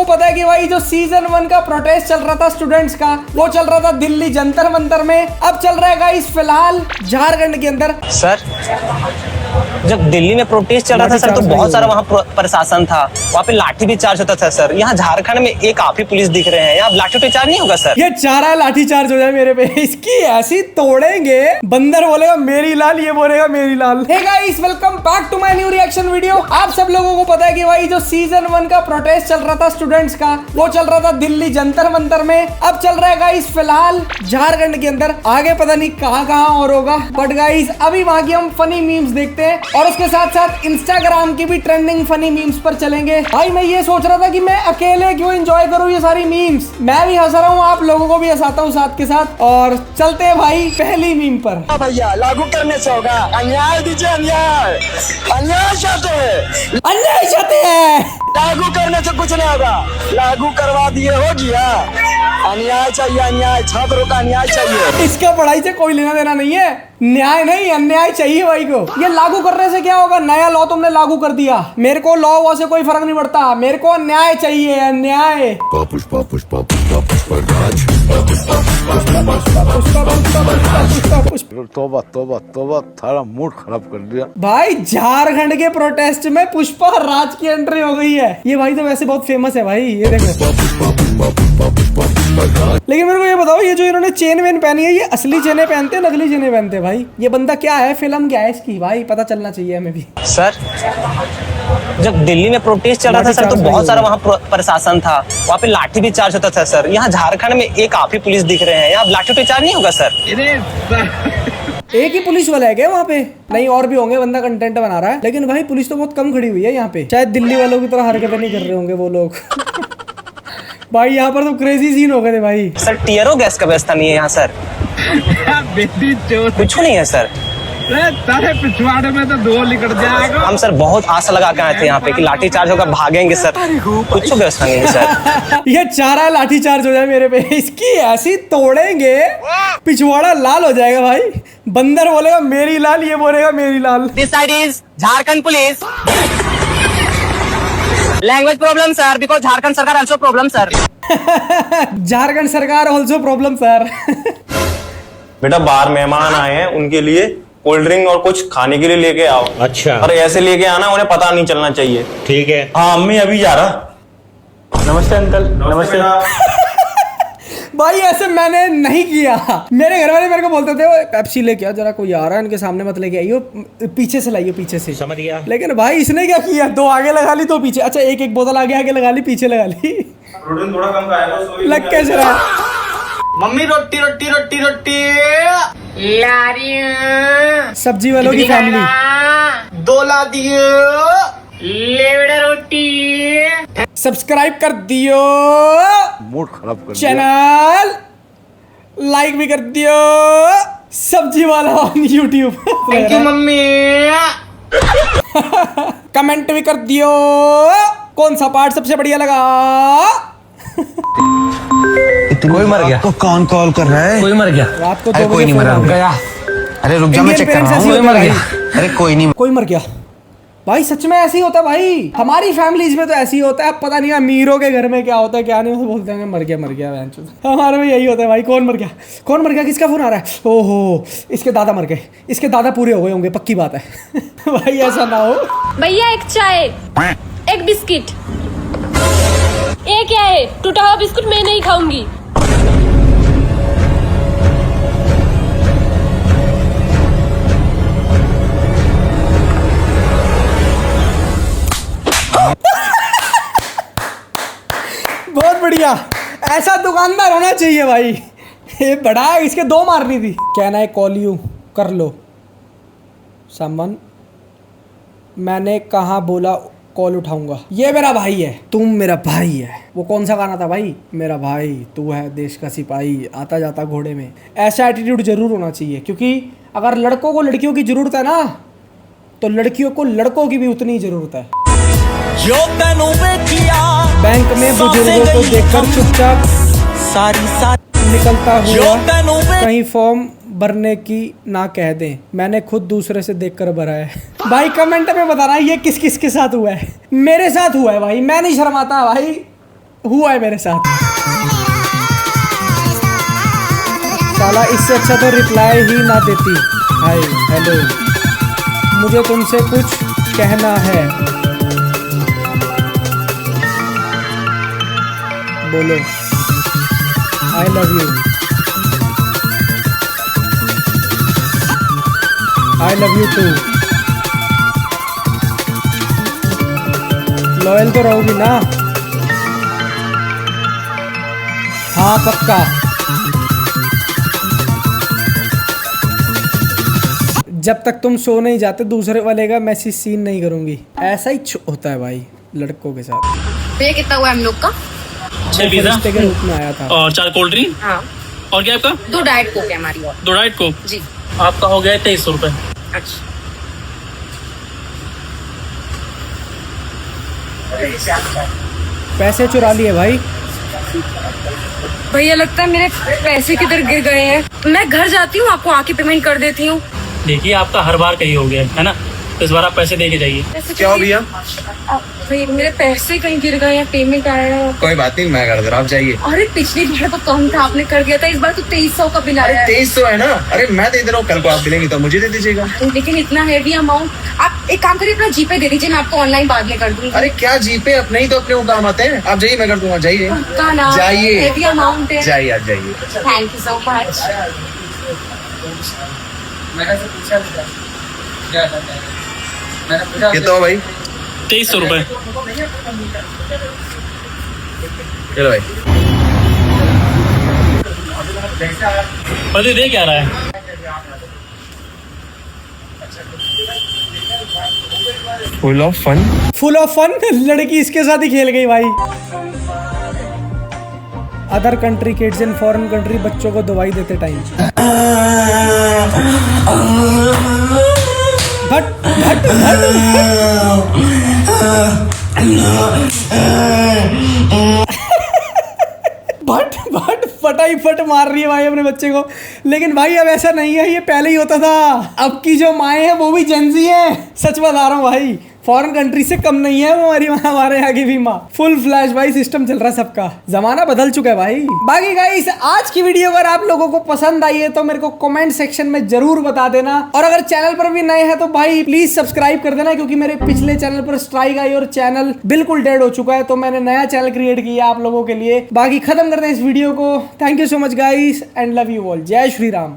को पता है कि भाई जो सीजन 1 का प्रोटेस्ट चल रहा था स्टूडेंट्स का, वो चल रहा था दिल्ली जंतर मंतर में। अब चल रहा है गाइस फिलहाल झारखंड के अंदर। सर जब दिल्ली में प्रोटेस्ट चल रहा था सर, तो बहुत सारा वहाँ प्रशासन था, वहाँ पे लाठी भी चार्ज होता था सर। यहाँ झारखंड में एक आप ही पुलिस दिख रहे हैं, यहाँ लाठी तो चार्ज नहीं होगा सर? ये चाह रहा है लाठी चार्ज हो जाए मेरे पे, इसकी ऐसी तोड़ेंगे। बंदर बोलेगा मेरी लाल, ये बोलेगा मेरी लाल। Hey guys welcome back to my new reaction video. आप सब लोगों को पता है कि भाई जो सीजन 1 का प्रोटेस्ट चल रहा था स्टूडेंट्स का, वो चल रहा था दिल्ली जंतर मंतर में। अब चल रहा है गाइस फिलहाल झारखंड के अंदर, आगे पता नहीं कहाँ और होगा। बट गाइस अभी वहां की हम फनी मीम्स देखते हैं और उसके साथ साथ इंस्टाग्राम की भी ट्रेंडिंग फनी मीम्स पर चलेंगे। भाई मैं ये सोच रहा था कि मैं अकेले क्यों एंजॉय करूं ये सारी मीम्स, मैं भी हंस रहा हूँ, आप लोगों को भी हंसाता हूँ साथ के साथ। और चलते हैं भाई पहली मीम पर। भैया लागू करने से होगा, अन्याय दीजिए, अन्याय चाहते हैं लागू करने से कुछ नहीं होगा, लागू करवा दिए हो गया। अन्याय चाहिए, अन्याय, छात्रों का अन्याय चाहिए। इसका पढ़ाई से कोई लेना देना नहीं है, न्याय नहीं अन्याय चाहिए भाई को। ये लागू करने से क्या होगा, नया लॉ तुमने लागू कर दिया, मेरे को लॉ वॉ से कोई फर्क नहीं पड़ता, मेरे को न्याय चाहिए, अन्याय। तोबा तोबा तोबा, थारा मूड खराब कर दिया भाई। झारखंड के प्रोटेस्ट में पुष्पा राज की एंट्री हो गई है। ये भाई तो वैसे बहुत फेमस है भाई, ये देखो। लेकिन मेरे को ये बताओ, ये जो इन्होंने चेन वेन पहनी है, ये असली चेनें पहनते हैं नकली चेनें पहनते हैं भाई? ये बंदा क्या है, फिल्म क्या है इसकी भाई, पता चलना चाहिए हमें भी। सर जब दिल्ली में प्रोटेस्ट चल रहा था सर, तो बहुत सारा वहाँ प्रशासन था, वहाँ पे लाठी भी चार्ज होता था सर। यहाँ झारखंड में एक आप ही पुलिस दिख रहे हैं, यहाँ लाठी तो चार्ज नहीं होगा सर? एक ही पुलिस वाला है क्या वहाँ पे? नहीं और भी होंगे, बंदा कंटेंट बना रहा है। लेकिन भाई पुलिस तो बहुत कम खड़ी हुई है यहाँ पे, शायद दिल्ली वालों की तरह हरकतें नहीं कर रहे होंगे वो लोग। भाई यहाँ पर तो क्रेजी सीन हो गए थे भाई। सर टीयरो गैस का व्यवस्था नहीं है यहाँ सर? कुछ नहीं है सर? तारे पिछवाड़े में तो धुआं निकल जाएगा। हम सर बहुत आशा लगा के आए थे यहाँ पे कि लाठी चार्ज होगा, भागेंगे सर, कुछ व्यवस्था नहीं है सर। ये चाह रहा है लाठी चार्ज हो जाए मेरे पे, इसकी ऐसी तोड़ेंगे पिछवाड़ा लाल हो जाएगा भाई। बंदर बोलेगा मेरी लाल, ये बोलेगा मेरी लाल। This side is Jharkhand police. Language problem sir, because Jharkhand सरकार आल्सो प्रॉब्लम सर। झारखंड सरकार आल्सो प्रॉब्लम सर। बेटा बाहर मेहमान आए हैं, उनके लिए कोल्ड ड्रिंक और कुछ खाने के लिए लेके आओ। अच्छा। और ऐसे लेके आना, उन्हें पता नहीं चलना चाहिए। ठीक है। हाँ अम्मी अभी जा रहा। नमस्ते अंकल। नमस्ते। भाई ऐसे मैंने नहीं किया, मेरे घर वाले मेरे को बोलते थे पेप्सी लेके आ, जरा कोई आ रहा है इनके सामने मत लेके आइयो, पीछे से लाइयो, पीछे से। समझ गया। लेकिन भाई इसने क्या किया, दो आगे लगा ली, दो पीछे। अच्छा एक एक बोतल आगे आगे लगा ली, पीछे लगा ली। प्रोटीन थोड़ा कम खाएगा लग कैसे रहा। मम्मी रोटी रोटी रोटी रोटी ला रही है। सब्जी वालों की फैमिली 2 ला दिए, ले बेटा रोटी। सब्सक्राइब कर दियो, मूड खराब कर दिया। चैनल लाइक भी कर दियो, सब्जी वाला on YouTube. Thank you mummy. Comment भी कर दियो, कौन सा पार्ट सबसे बढ़िया लगा। कोई मर गया? तो कौन कॉल कर रहा है? कोई मर गया? रात को अरे कोई नहीं मरा, गया। अरे रुक जा, मैं चेक कर रहा हूँ। कोई मर गया? अरे कोई नहीं, कोई मर गया भाई, सच में ऐसे ही होता है भाई। हमारी फैमिलीज में तो ऐसे ही होता है, पता नहीं अमीरों के घर में क्या होता है क्या नहीं, वो बोलते हैं मर गया हमारे में यही होता है भाई। कौन मर गया, किसका फोन आ रहा है? ओहो इसके दादा मर गए, इसके दादा पूरे हो गए होंगे, पक्की बात है। भाई ऐसा ना हो। भैया एक चाय, एक बिस्किट। ये क्या है? टूटा हुआ बिस्कुट मैं नहीं खाऊंगी। बहुत बढ़िया, ऐसा दुकानदार होना चाहिए भाई। ये बड़ा है, इसके 2 मारनी थी। कहना है कॉल यू कर लो समवन, मैंने कहा बोला कॉल उठाऊंगा। ये मेरा भाई है, तुम मेरा भाई है। वो कौन सा गाना था भाई? मेरा भाई तू है देश का सिपाही, आता जाता घोड़े में। ऐसा एटीट्यूड जरूर होना चाहिए, क्योंकि अगर लड़कों को लड़कियों की जरूरत है ना, तो लड़कियों को लड़कों की भी उतनी जरूरत है। बैंक में बुजुर्गों को देखकर चुपचाप निकलता हुआ कहीं फॉर्म भरने की ना कह दें, मैंने खुद दूसरे से देखकर भरा है। भाई कमेंट में बताना ये किस किस के साथ हुआ है। मेरे साथ हुआ है भाई, मैं नहीं शर्माता भाई, हुआ है मेरे साथ। साला इससे अच्छा तो रिप्लाई ही ना देती। हाय हेलो, मुझे तुमसे कुछ कहना है, बोलो। I love you, I love you too. Loyal तो रहोगी ना? हाँ पक्का। जब तक तुम सो नहीं जाते दूसरे वाले का मैसेज सीन नहीं करूंगी। ऐसा ही होता है भाई लड़कों के साथ। ये कितना हुआ हम लोग का? 6 पिज़्ज़ा रिश्ते के रूप में आया था। और 4 कोल्ड ड्रिंक। हाँ। और क्या आपका? 2 डाइट कोक है हमारी। और 2 डाइट कोक। जी। आपका हो गया 2300 रुपए। अच्छा। पैसे चुरा लिए भाई। भैया लगता है मेरे पैसे किधर गिर गए हैं। मैं घर जाती हूँ, आपको आके पेमेंट कर देती हूँ। देखिए आपका हर बार कहीं हो गया है ना, तो इस बार आप पैसे दे के जाइए। क्या हो भैया? भैया मेरे पैसे कहीं गिर गए हैं, पेमेंट आया है। कोई बात नहीं, मैं कर दे रहा हूँ, आप जाइए। अरे पिछली बार तो कम था, आपने कर दिया था। इस बार तो 2300 का बिल आया है। 2300 है ना? अरे मैं दे दे रहा हूँ, कल को आप मिलेंगे तो मुझे दे दीजिएगा। लेकिन इतना हैवी अमाउंट, आप एक काम करिए, अपना जीपे दे दीजिए, मैं आपको ऑनलाइन बाद में कर दूंगी। अरे क्या जीपे, अपने ही तो अपने वो काम आते हैं। आप जाइए, मैं कर दूंगा, जाइए। का नाम जाइए। हैवी अमाउंट है। जाइए, आप जाइए। Thank you so much. कितना हो भाई? 2300 रुपए। चलो भाई। पति दे क्या रहा है? Full of fun. Full of fun. लड़की इसके साथ ही खेल गई भाई। Other country kids in foreign country, बच्चों को दवाई देते टाइम। भट भट भट भट फटाई फट मार रही है भाई अपने बच्चे को। लेकिन भाई अब ऐसा नहीं है, ये पहले ही होता था। अब की जो माएँ हैं वो भी जेंजी हैं। सच बता रहा हूँ भाई, फॉरेन कंट्री से कम नहीं है वो हमारी माँ, हमारे यहाँ की भी माँ। फुल फ्लैश भाई सिस्टम चल रहा है सबका। जमाना बदल चुका है भाई। बाकी गाइस आज की वीडियो अगर आप लोगों को पसंद आई है तो मेरे को कमेंट सेक्शन में जरूर बता देना। और अगर चैनल पर भी नए हैं तो भाई प्लीज सब्सक्राइब कर देना, क्योंकि मेरे पिछले चैनल पर स्ट्राइक आई और चैनल बिल्कुल डेड हो चुका है, तो मैंने नया चैनल क्रिएट किया आप लोगों के लिए। बाकी खत्म करते हैं इस वीडियो को। Thank you so much guys and love you all. जय श्री राम।